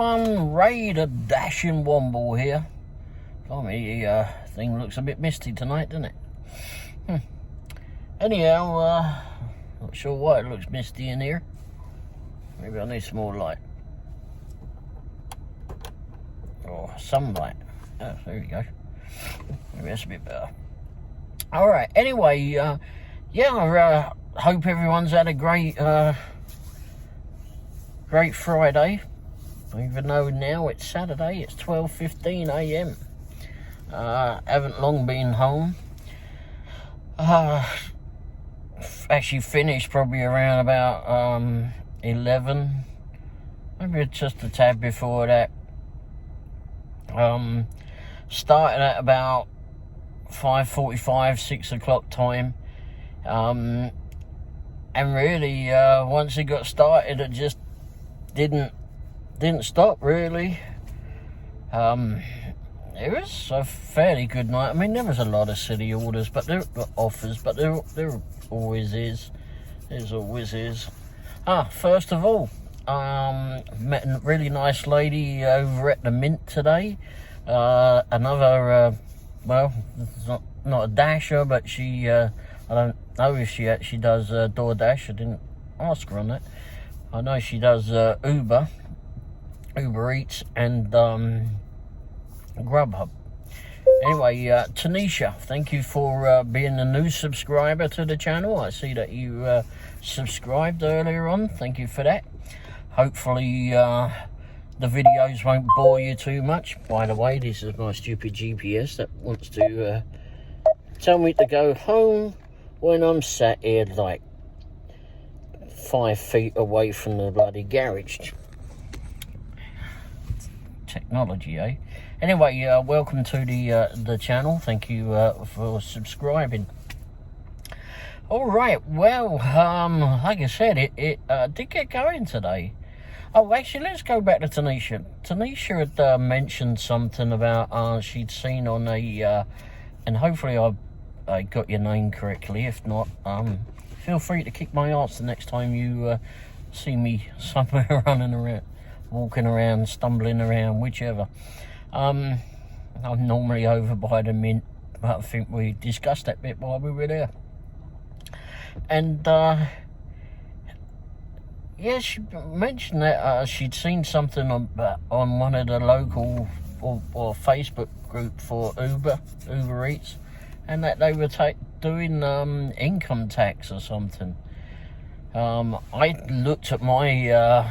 everyone, Ray the Dashing Womble here. The thing looks a bit misty tonight, doesn't it? Anyhow, not sure why it looks misty in here. Maybe I need some more light. Or sunlight. Oh, there we go. Maybe that's a bit better. Alright, anyway, I hope everyone's had a great Friday. Even though now it's Saturday, it's 12:15 a.m. Haven't long been home. Actually finished probably around about 11, maybe just a tad before that. Started at about 5:45, 6 o'clock time. And really, once it got started, it just didn't stop really. It was a fairly good night. I mean, there was a lot of city orders, but there offers, but there always is. There's always is. First of all, met a really nice lady over at the Mint today. Another, well, not a dasher, but she, I don't know if she actually does DoorDash. I didn't ask her on that. I know she does Uber Eats, and Grubhub. Anyway, Tanisha, thank you for being a new subscriber to the channel. I see that you subscribed earlier on. Thank you for that. Hopefully the videos won't bore you too much. By the way, this is my stupid GPS that wants to tell me to go home when I'm sat here like 5 feet away from the bloody garage. Technology, eh? Anyway, welcome to the channel. Thank you for subscribing. All right, well, like I said, it did get going today. Oh, actually, let's go back to Tanisha. Tanisha had mentioned something about she'd seen on a, and hopefully I got your name correctly. If not, feel free to kick my arse the next time you see me somewhere running around, walking around, stumbling around, whichever. I'm normally over by the Mint, but I think we discussed that bit while we were there. And yeah, she mentioned that she'd seen something on one of the local or Facebook group for Uber Eats, and that they were doing income tax or something. I looked at my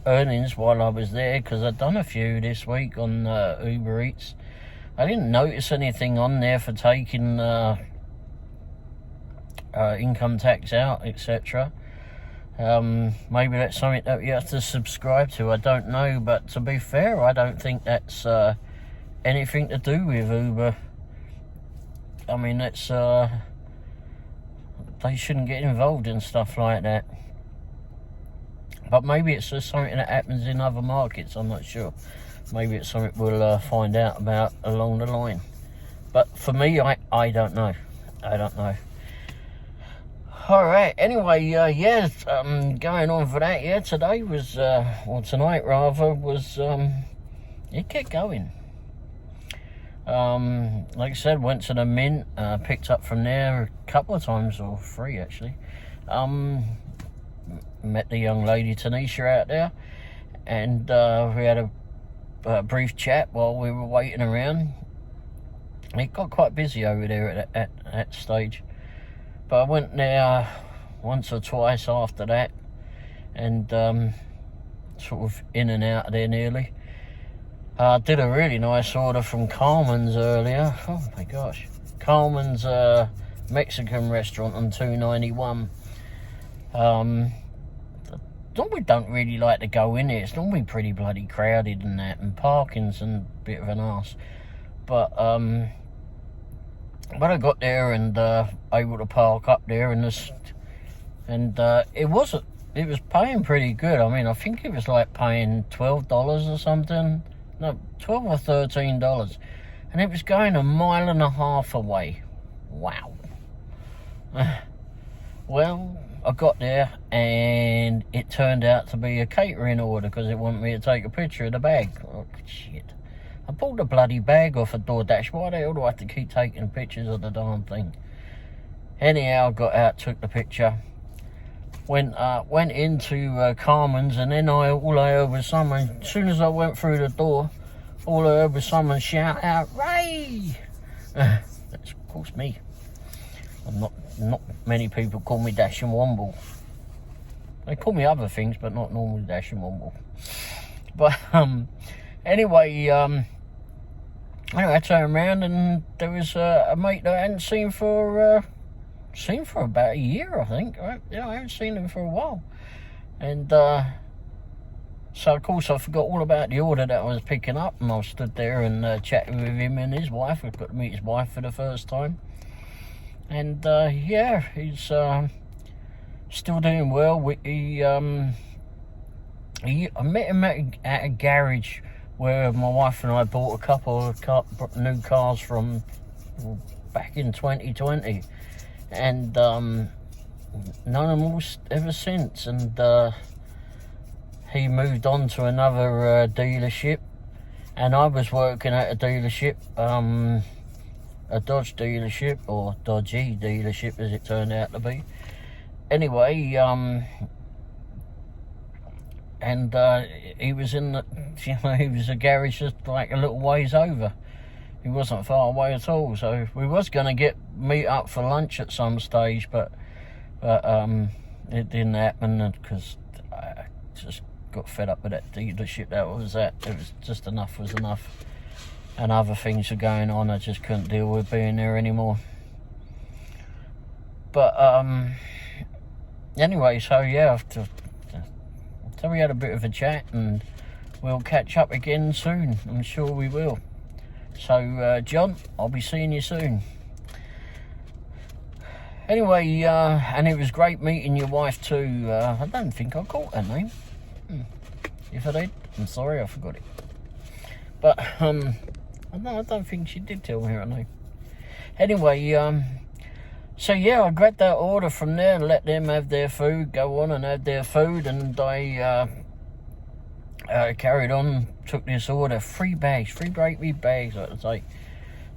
earnings while I was there, because I'd done a few this week on Uber Eats. I didn't notice anything on there for taking income tax out, etc. Maybe that's something that you have to subscribe to, I don't know, but to be fair, I don't think that's anything to do with Uber. I mean, it's they shouldn't get involved in stuff like that. But maybe it's just something that happens in other markets, I'm not sure. Maybe it's something we'll find out about along the line. But for me, I don't know. I don't know. Alright, anyway, yeah, going on for that, yeah, today was, or tonight rather, was, it kept going. Like I said, went to the Mint, picked up from there a couple of times, or 3 actually. Met the young lady Tanisha out there, and we had a brief chat while we were waiting around. It got quite busy over there at that stage, but I went there once or twice after that, and sort of in and out of there nearly. I did a really nice order from Carmen's earlier. Oh my gosh, Carmen's Mexican restaurant on 291. Normally don't really like to go in here. It's normally pretty bloody crowded and that, and parking's a bit of an arse. But when I got there and able to park up there, and it was paying pretty good. I mean, I think it was like paying $12 or something. No, $12 or $13, and it was going 1.5 miles away. Wow. Well, I got there and it turned out to be a catering order because it wanted me to take a picture of the bag. Oh, shit. I pulled the bloody bag off a DoorDash. Why the hell do I have to keep taking pictures of the darn thing? Anyhow, got out, took the picture. Went into Carmen's, and then all I heard was someone, as soon as I went through the door, all I heard was someone shout out, "Ray!" That's of course me. I'm not many people call me Dash and Womble. They call me other things, but not normally Dash and Womble. But anyway, I turned around and there was a mate that I hadn't seen for about a year, I think. Yeah, I haven't seen him for a while. And so, of course, I forgot all about the order that I was picking up, and I stood there and chatting with him and his wife. I got to meet his wife for the first time. And, yeah, he's still doing well. I met him at a garage where my wife and I bought a couple of new cars from back in 2020. And known him all ever since. And he moved on to another dealership, and I was working at a dealership, a Dodge dealership, or Dodgy dealership as it turned out to be. Anyway, and he was in the, he was a garage just like a little ways over. He wasn't far away at all, so we was going to meet up for lunch at some stage, but it didn't happen because I just got fed up with that dealership that was at. It was just enough was enough, and other things were going on. I just couldn't deal with being there anymore. But anyway, so yeah, so we had a bit of a chat, and we'll catch up again soon. I'm sure we will. So, John, I'll be seeing you soon. Anyway, and it was great meeting your wife too. I don't think I caught her name. If I did, I'm sorry, I forgot it. But, I don't think she did tell me her name. Anyway, so yeah, I grabbed that order from there and let them have their food, go on and have their food, and I carried on, took this order, 3 bags, 3 great big bags, like I say.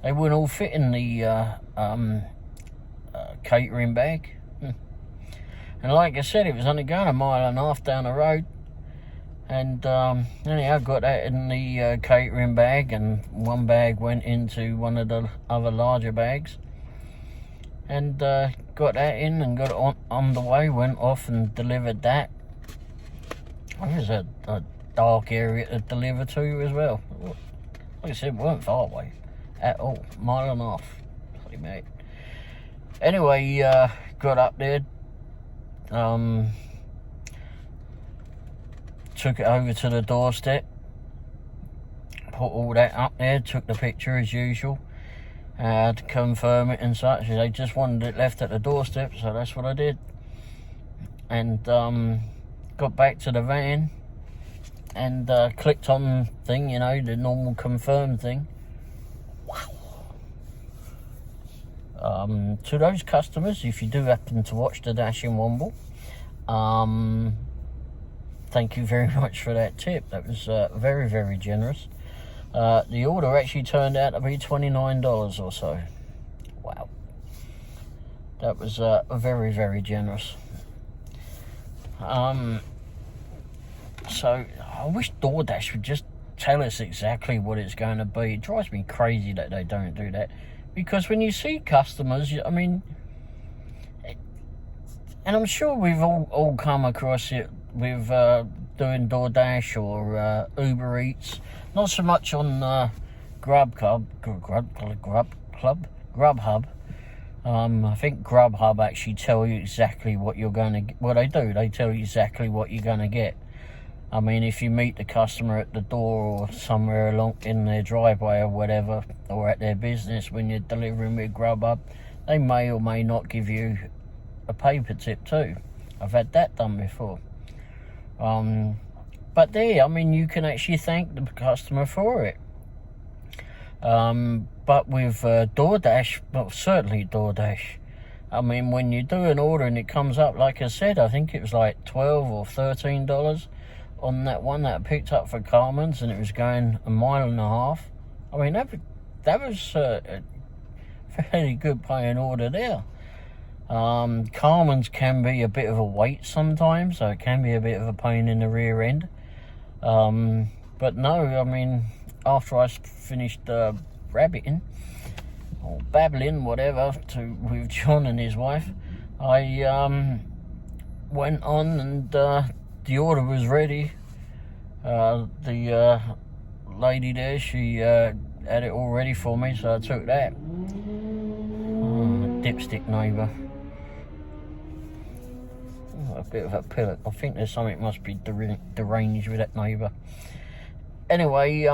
They wouldn't all fit in the catering bag. And like I said, it was only going 1.5 miles down the road. And anyhow, I got that in the catering bag, and 1 bag went into one of the other larger bags. And got that in and got it on the way, went off and delivered that. It was a dark area to deliver to as well. Like I said, we weren't far away at all, 1.5 miles. Bloody mate. Anyway, got up there, took it over to the doorstep, put all that up there, took the picture as usual, to confirm it and such. They just wanted it left at the doorstep, so that's what I did. And got back to the van and clicked on thing, you know, the normal confirm thing. Wow. To those customers, if you do happen to watch the Dash and Womble, thank you very much for that tip. That was very, very generous. The order actually turned out to be $29 or so. Wow. That was very, very generous. So I wish DoorDash would just tell us exactly what it's going to be. It drives me crazy that they don't do that. Because when you see customers, I mean, and I'm sure we've all come across it with doing DoorDash or Uber Eats. Not so much on Grubhub. I think Grubhub actually tell you exactly what you're going to get. Well, they do. They tell you exactly what you're going to get. I mean, if you meet the customer at the door or somewhere along in their driveway or whatever, or at their business when you're delivering with Grubhub, they may or may not give you a paper tip too. I've had that done before. But there, I mean, you can actually thank the customer for it. But with DoorDash, well, certainly DoorDash, I mean, when you do an order and it comes up, like I said, I think it was like $12 or $13 on that one that I picked up for Carmen's, and it was going 1.5 miles. I mean, that was a fairly good paying order there. Carmen's can be a bit of a wait sometimes, so it can be a bit of a pain in the rear end. But no, I mean, after I finished rabbiting or babbling, whatever, with John and his wife, I went on and the order was ready. The lady there, she had it all ready for me, so I took that. Dipstick neighbour. A bit of a pillock. I think there's something must be deranged with that neighbour. Anyway,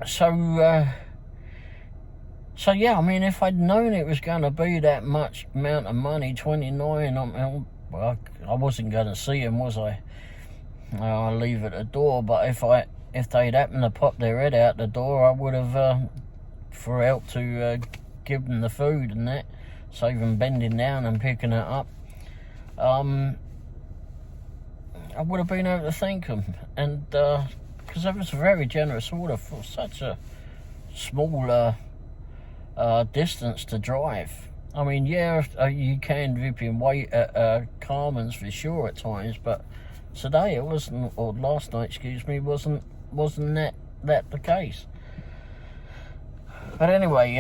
so yeah, I mean, if I'd known it was going to be that much amount of money, 29, well, I wasn't going to see him, was I? I'll leave at the door. But if they'd happened to pop their head out the door, I would have for help to give them the food and that, save them bending down and picking it up. I would have been able to thank them, and because that was a very generous order for such a small distance to drive. I mean, yeah, you can VIP and wait at Carmen's for sure at times, but today it wasn't, or last night, excuse me, wasn't that the case. But anyway,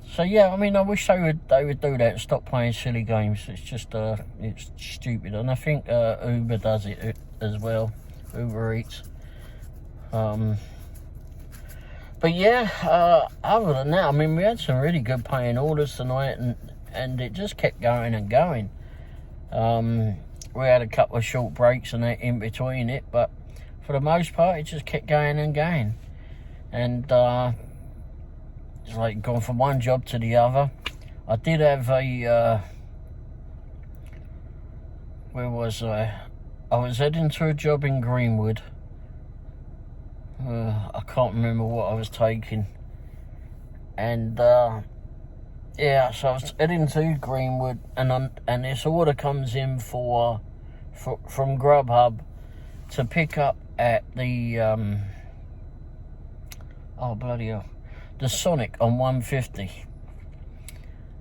so yeah, I mean, I wish they would do that and stop playing silly games. It's just it's stupid, and I think Uber does it as well. Uber Eats. But yeah, other than that, I mean, we had some really good paying orders tonight, and it just kept going and going. We had a couple of short breaks and that in between it, but for the most part, it just kept going and going. And it's like going from one job to the other. I did have a where was I? I was heading to a job in Greenwood. I can't remember what I was taking, and yeah, so I was heading to Greenwood, and this order comes in from Grubhub to pick up at the oh bloody hell, the Sonic on 150.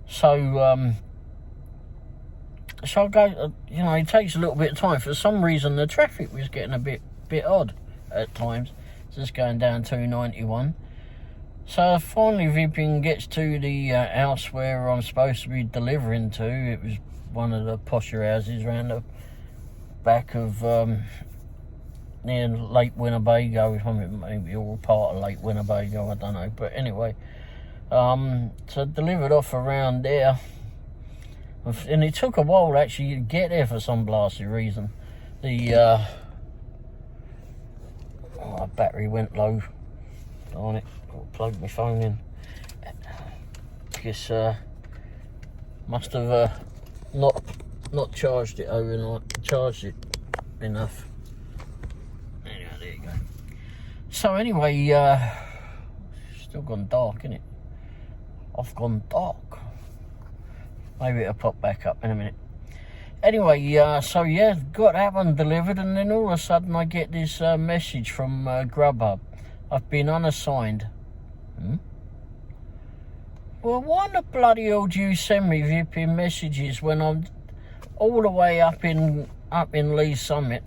So so I go, you know, it takes a little bit of time. For some reason, the traffic was getting a bit odd at times. Just going down 291. So finally Vipping gets to the house where I'm supposed to be delivering to. It was one of the posher houses around the back of near Lake Winnebago. I mean, maybe all part of Lake Winnebago, I don't know. But anyway, so delivered off around there. And it took a while to actually get there for some blasted reason. The my battery went low on it. I'll plug my phone in. Guess must have not charged it overnight. Charged it enough. Anyway, there you go. So anyway, still gone dark, isn't it? I've gone dark. Maybe it'll pop back up in a minute. Anyway, so yeah, got that one delivered, and then all of a sudden I get this message from Grubhub. I've been unassigned. Well, why the bloody hell do you send me VPN messages when I'm all the way up in Lee Summit,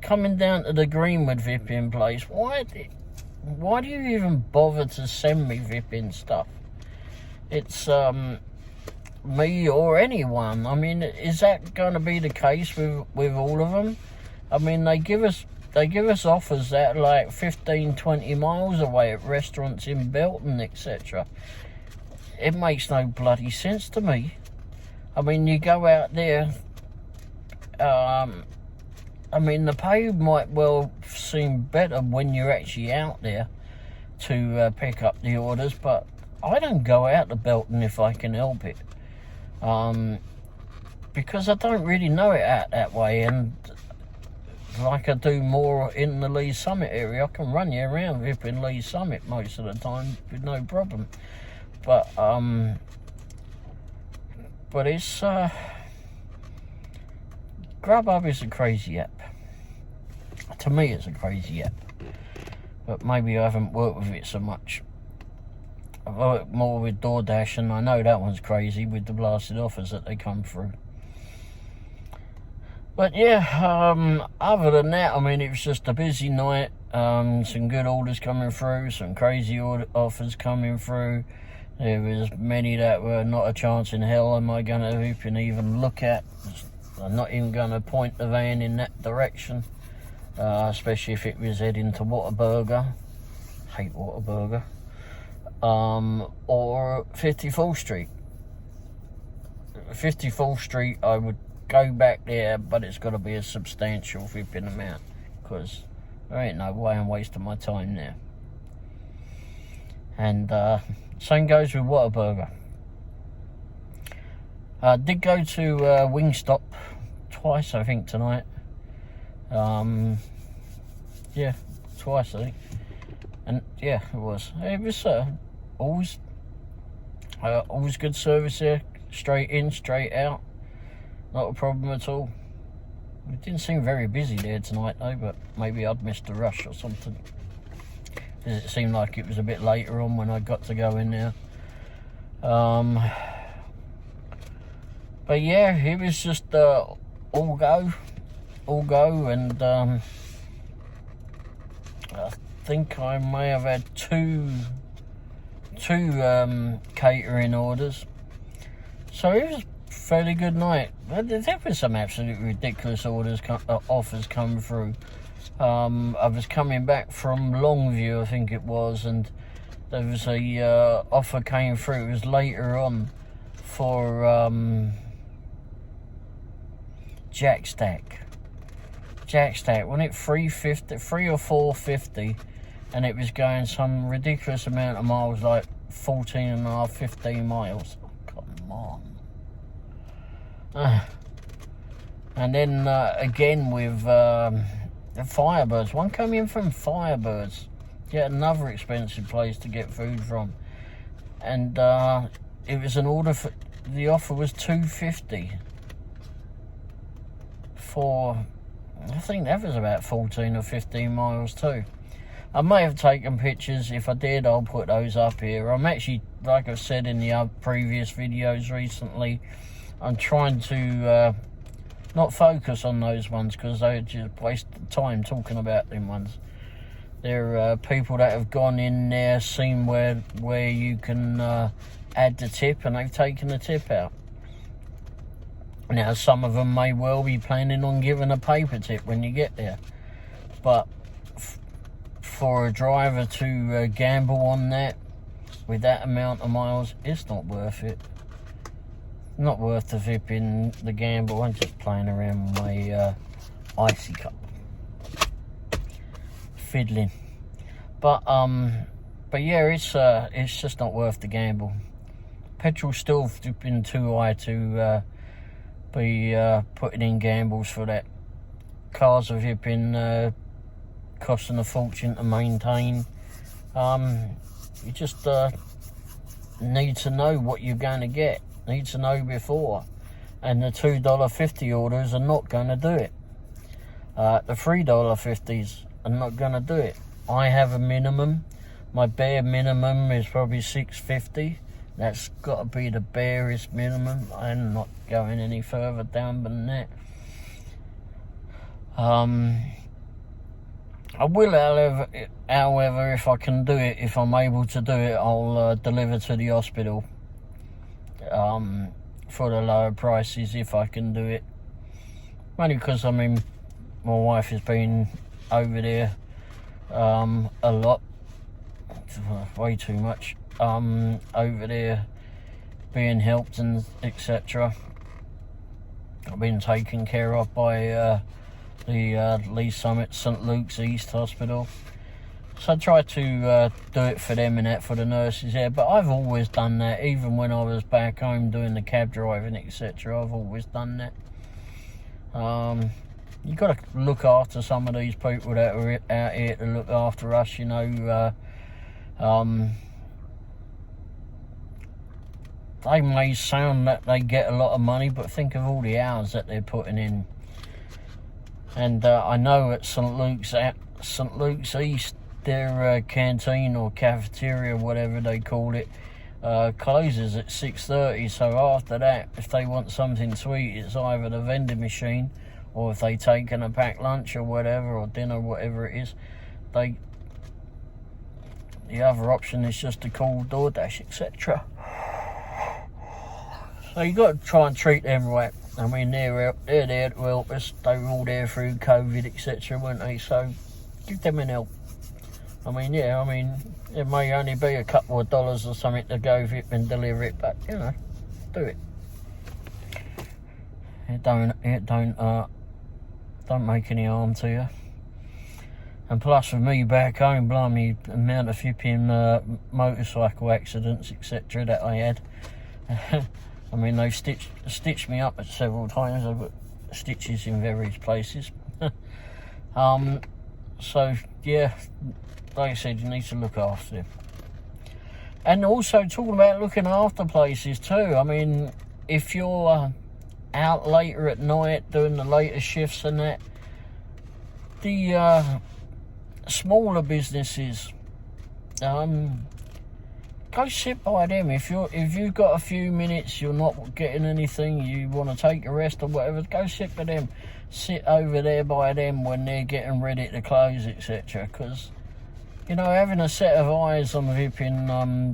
coming down to the Greenwood VPN place? Why do you even bother to send me VPN stuff? It's me or anyone. I mean, is that going to be the case with all of them? I mean, they give us offers that are like 15-20 miles away at restaurants in Belton, etc. It makes no bloody sense to me. I mean, you go out there, I mean, the pay might well seem better when you're actually out there to pick up the orders, but I don't go out to Belton if I can help it. Because I don't really know it out that way, and like I do more in the Lee Summit area, I can run you around up in Lee Summit most of the time with no problem. But But it's Grubhub is a crazy app. To me, it's a crazy app. But maybe I haven't worked with it so much. I've worked more with DoorDash, and I know that one's crazy with the blasted offers that they come through. But yeah, other than that, I mean, it was just a busy night. Some good orders coming through, some crazy offers coming through. There was many that were not a chance in hell am I going to even look at. I'm not even going to point the van in that direction, especially if it was heading to Whataburger. Hate Whataburger. Or 54th Street. 54th Street, I would go back there, but it's got to be a substantial flipping amount, because there ain't no way I'm wasting my time there. And same goes with Whataburger. I did go to Wingstop twice, I think, tonight. Yeah, twice, I think. And yeah, it was always good service there. Straight in, straight out. Not a problem at all. It didn't seem very busy there tonight though, but maybe I'd missed the rush or something. It seemed like it was a bit later on when I got to go in there. But yeah, it was just all go, and I think I may have had two catering orders. So it was a fairly good night. There were some absolutely ridiculous offers come through. I was coming back from Longview, I think it was, and there was a offer came through. It was later on for Jack Stack. Wasn't it $3 or $4.50, and it was going some ridiculous amount of miles, like 14 and a half, 15 miles. Oh, come on. And then again with Firebirds. One coming in from Firebirds. Yet another expensive place to get food from. And it was an order for, the offer was $2.50 for, I think that was about 14 or 15 miles too. I may have taken pictures. If I did, I'll put those up here. I'm actually, like I've said in the previous videos recently, I'm trying to not focus on those ones, because they just waste time talking about them ones. There are people that have gone in there, seen where you can add the tip, and they've taken the tip out. Now, some of them may well be planning on giving a paper tip when you get there, but for a driver to gamble on that with that amount of miles, it's not worth it. Not worth the flipping the gamble. I'm just playing around with my icy cup, fiddling. But yeah, it's just not worth the gamble. Petrol's still been too high to be putting in gambles for that. Cars have been costing a fortune to maintain. You just need to know what you're going to get. Need to know before. And the $2.50 orders are not going to do it. The $3.50s are not going to do it. I have a minimum. My bare minimum is probably $6.50. That's got to be the barest minimum. I'm not going any further down than that. I will, however, if I can do it, if I'm able to do it, I'll deliver to the hospital for the lower prices if I can do it. Only because, I mean, my wife has been over there a lot, way too much, over there being helped and etc. I've been taken care of by the Lee Summit St Luke's East Hospital. So I try to do it for them and that, for the nurses there. But I've always done that, even when I was back home doing the cab driving, etc. I've always done that. You've got to look after some of these people that are out here to look after us, you know. they may sound that they get a lot of money, but think of all the hours that they're putting in. And I know at St Luke's East, their canteen or cafeteria, whatever they call it, closes at 6:30. So after that, if they want something sweet, it's either the vending machine, or if they take a packed lunch or whatever, or dinner, whatever it is, the other option is just to call DoorDash, etc. So you got to try and treat them right. I mean, they're there to help us. They were all there through COVID, etc., weren't they? So give them an help. I mean, yeah, I mean, it may only be a couple of dollars or something to go with it and deliver it, but you know, do it. It don't make any harm to you. And plus, for me back home, blimey, the amount of flipping motorcycle accidents, etc., that I had. I mean, they've stitched me up several times. I've got stitches in various places. So yeah, like I said, you need to look after them. And also talking about looking after places too. I mean, if you're out later at night doing the later shifts and that, the smaller businesses, go sit by them. If you've got a few minutes, you're not getting anything, you want to take a rest or whatever, go sit by them. Sit over there by them when they're getting ready to close, etc. Because, you know, having a set of eyes on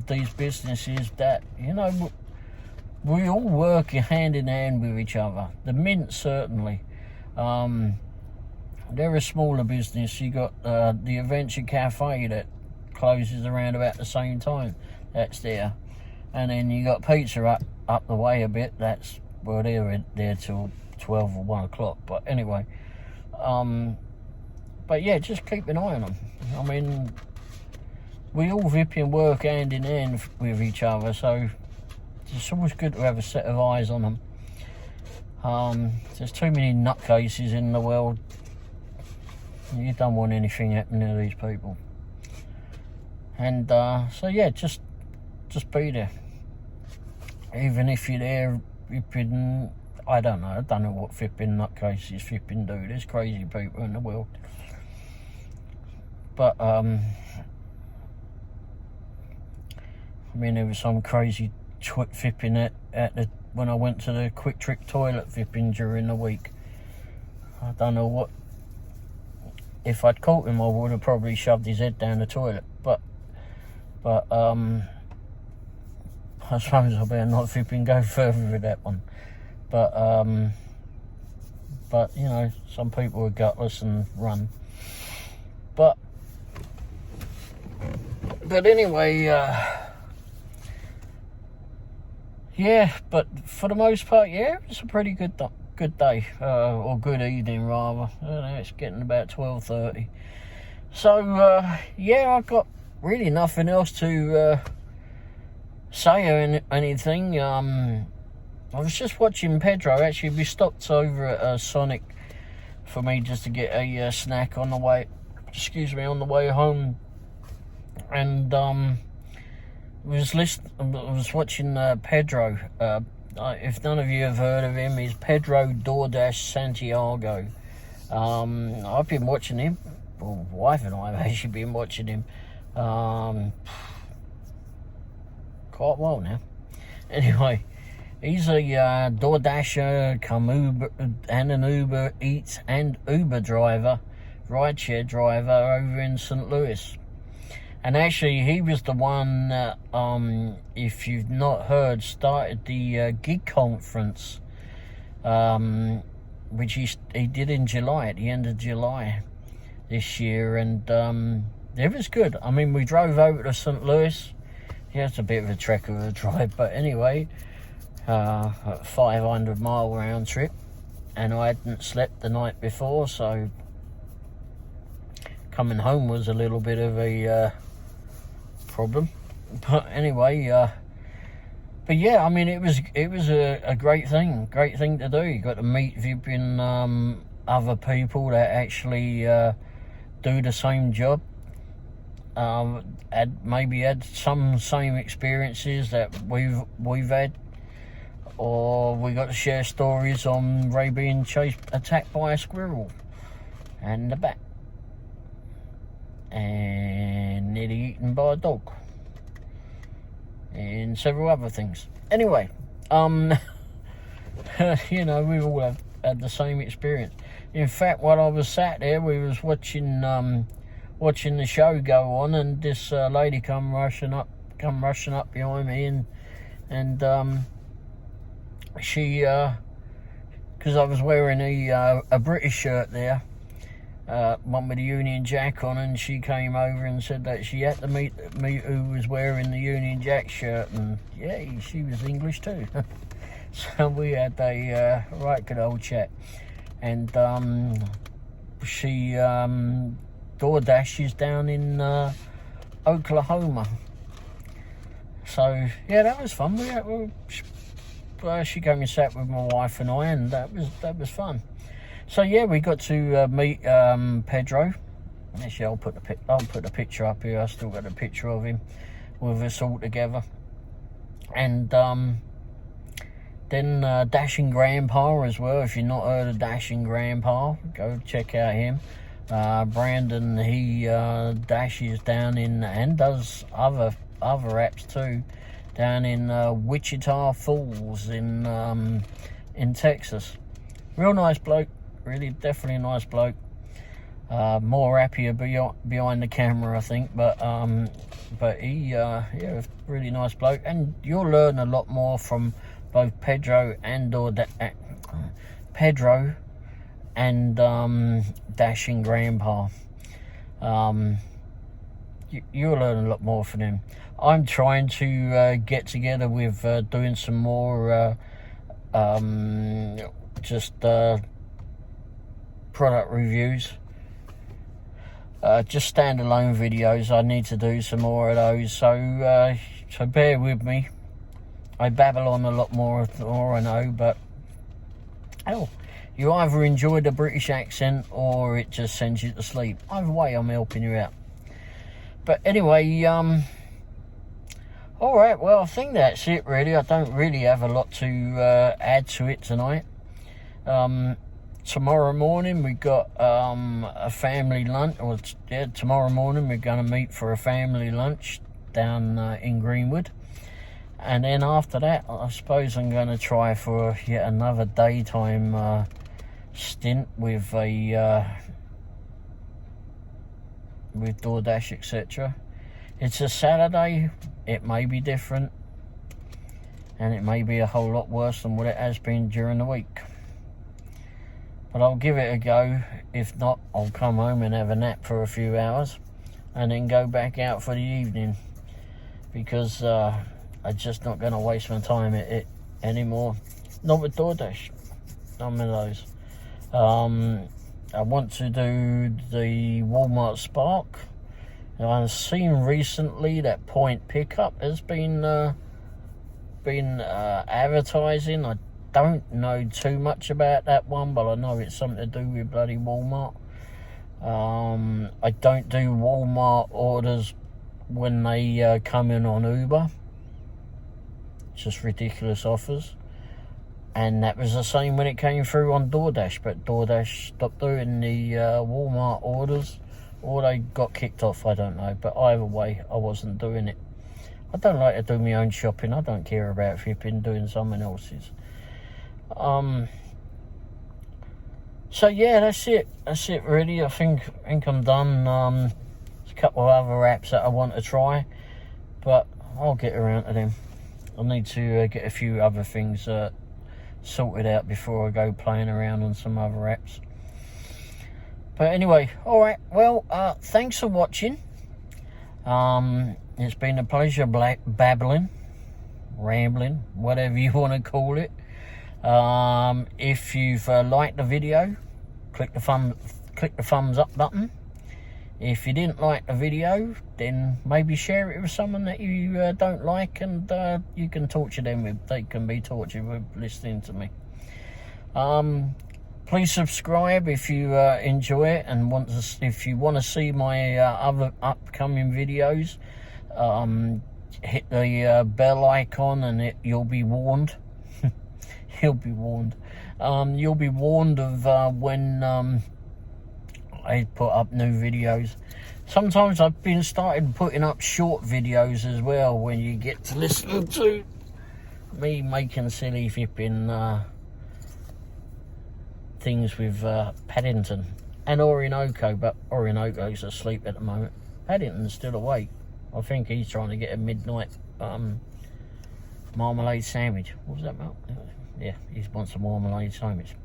these businesses that, you know, we all work hand in hand with each other. The Mint, certainly. They're a smaller business. You got the Adventure Cafe that closes around about the same time. That's there. And then you got Pizza up the way a bit. That's, well, they're there till 12 or 1 o'clock. But anyway, but yeah, just keep an eye on them. I mean, we all work hand in hand with each other, so it's always good to have a set of eyes on them. There's too many nutcases in the world. You don't want anything happening to these people. And so yeah, just be there. Even if you're there flipping, I don't know what flipping nutcases flipping do. There's crazy people in the world. But I mean, there was some crazy flipping when I went to the Quick Trip toilet flipping during the week. I don't know what. If I'd caught him, I would have probably shoved his head down the toilet. But I suppose I better not flipping go further with that one. But you know, some people are gutless and run. But anyway, yeah. But for the most part, yeah, it's a pretty good day, or good evening rather. I don't know, it's getting about 12:30. So yeah, I've got really nothing else to say or anything. I was just watching Pedro. Actually, we stopped over at Sonic for me just to get a snack on the way. On the way home, and I was watching Pedro. If none of you have heard of him, he's Pedro DoorDash Santiago. I've been watching him. Well, wife and I have actually been watching him quite a while now. Anyway, he's a DoorDasher, Uber, and an Uber Eats and Uber driver, rideshare driver over in St. Louis. And actually, he was the one that, if you've not heard, started the gig conference, which he did in July, at the end of July this year. And it was good. I mean, we drove over to St. Louis. Yeah, it's a bit of a trek of a drive, but anyway, a 500-mile round trip. And I hadn't slept the night before, so coming home was a little bit of a problem. But anyway, but yeah, I mean, it was a great thing to do. You got to meet other people that actually do the same job. had some same experiences that we've had, or we got to share stories on Ray being attacked by a squirrel and a bat, and nearly eaten by a dog, and several other things. Anyway, you know, we've all had the same experience. In fact, while I was sat there, we was watching the show go on, and this lady come rushing up behind me, and she, because I was wearing a British shirt there, one with the Union Jack on, and she came over and said that she had to meet who was wearing the Union Jack shirt, and yeah, she was English too. So we had a right good old chat, and she DoorDashes down in Oklahoma. So yeah, that was fun. She came and sat with my wife and I, and that was fun. So yeah, we got to meet Pedro. Actually, I'll put the picture up here. I still got a picture of him with us all together. And then Dashing Grandpa as well. If you've not heard of Dashing Grandpa, go check out him. Brandon, he dashes down in, and does other apps too, down in Wichita Falls in Texas. Real nice bloke, really, definitely a nice bloke. More happier behind the camera, I think, but he, yeah, really nice bloke, and you'll learn a lot more from both Pedro and Dashing Grandpa. You'll learn a lot more from him. I'm trying to get together with doing some more just product reviews, just standalone videos. I need to do some more of those, so bear with me. I babble on a lot more, I know, but hell, you either enjoy the British accent or it just sends you to sleep. Either way, I'm helping you out. But anyway, all right, well, I think that's it, really. I don't really have a lot to add to it tonight. Tomorrow morning, we got a family lunch. Tomorrow morning, we're going to meet for a family lunch down in Greenwood. And then after that, I suppose I'm going to try for yet another daytime stint with with DoorDash, etc. It's a Saturday. It may be different, and it may be a whole lot worse than what it has been during the week. But I'll give it a go. If not, I'll come home and have a nap for a few hours, and then go back out for the evening, because I'm just not going to waste my time at it anymore. Not with DoorDash. None of those. I want to do the Walmart Spark. I've seen recently that Point Pickup has been advertising. I don't know too much about that one, but I know it's something to do with bloody Walmart. I don't do Walmart orders when they come in on Uber. Just ridiculous offers. And that was the same when it came through on DoorDash, but DoorDash stopped doing the Walmart orders, or they got kicked off, I don't know. But either way, I wasn't doing it. I don't like to do my own shopping. I don't care about flipping doing someone else's. So yeah, that's it really. I think I'm done. There's a couple of other apps that I want to try, but I'll get around to them. I need to get a few other things sorted out before I go playing around on some other apps. But anyway, all right, well, thanks for watching. It's been a pleasure babbling, rambling, whatever you want to call it. If you've liked the video, click the thumbs up button. If you didn't like the video, then maybe share it with someone that you don't like, and you can torture them they can be tortured with listening to me. Please subscribe if you enjoy it and if you want to see my other upcoming videos. Hit the bell icon and you'll be warned. You'll be warned. You'll be warned of when I put up new videos. Sometimes I've been started putting up short videos as well, when you get to listen to me making silly flipping things with Paddington and Orinoco, but Orinoco's asleep at the moment. Paddington's still awake. I think he's trying to get a midnight marmalade sandwich. What was that about? Yeah, he wants a marmalade sandwich.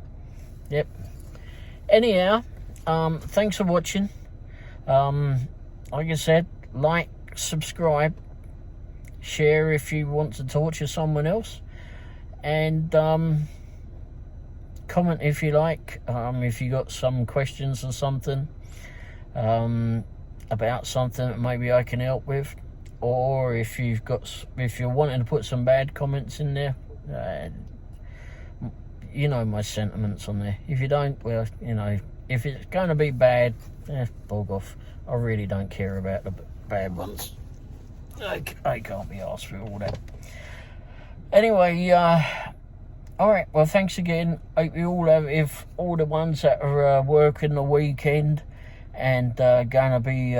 Yep. Anyhow, thanks for watching. Like I said, like, subscribe, share if you want to torture someone else, and comment if you like. If you got some questions or something about something that maybe I can help with, or if you're wanting to put some bad comments in there, you know my sentiments on there. If you don't, well, you know, if it's going to be bad, bog off. I really don't care about the bad ones. I can't be asked for all that. Anyway, alright, well, thanks again. Hope you all have, if all the ones that are working the weekend and going to be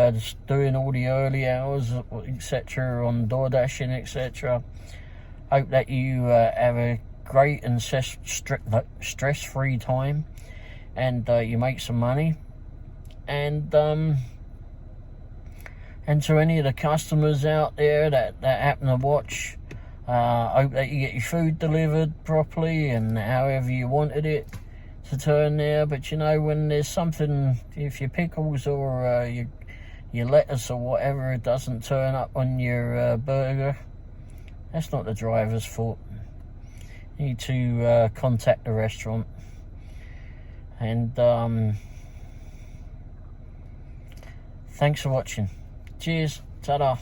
doing all the early hours, etc., on DoorDash and etc., hope that you have a great and stress-free time, and you make some money. And to any of the customers out there that happen to watch, hope that you get your food delivered properly and however you wanted it to turn there. But you know, when there's something, if your pickles or your lettuce or whatever doesn't turn up on your burger, that's not the driver's fault. You need to contact the restaurant. And thanks for watching. Cheers. Ta-da.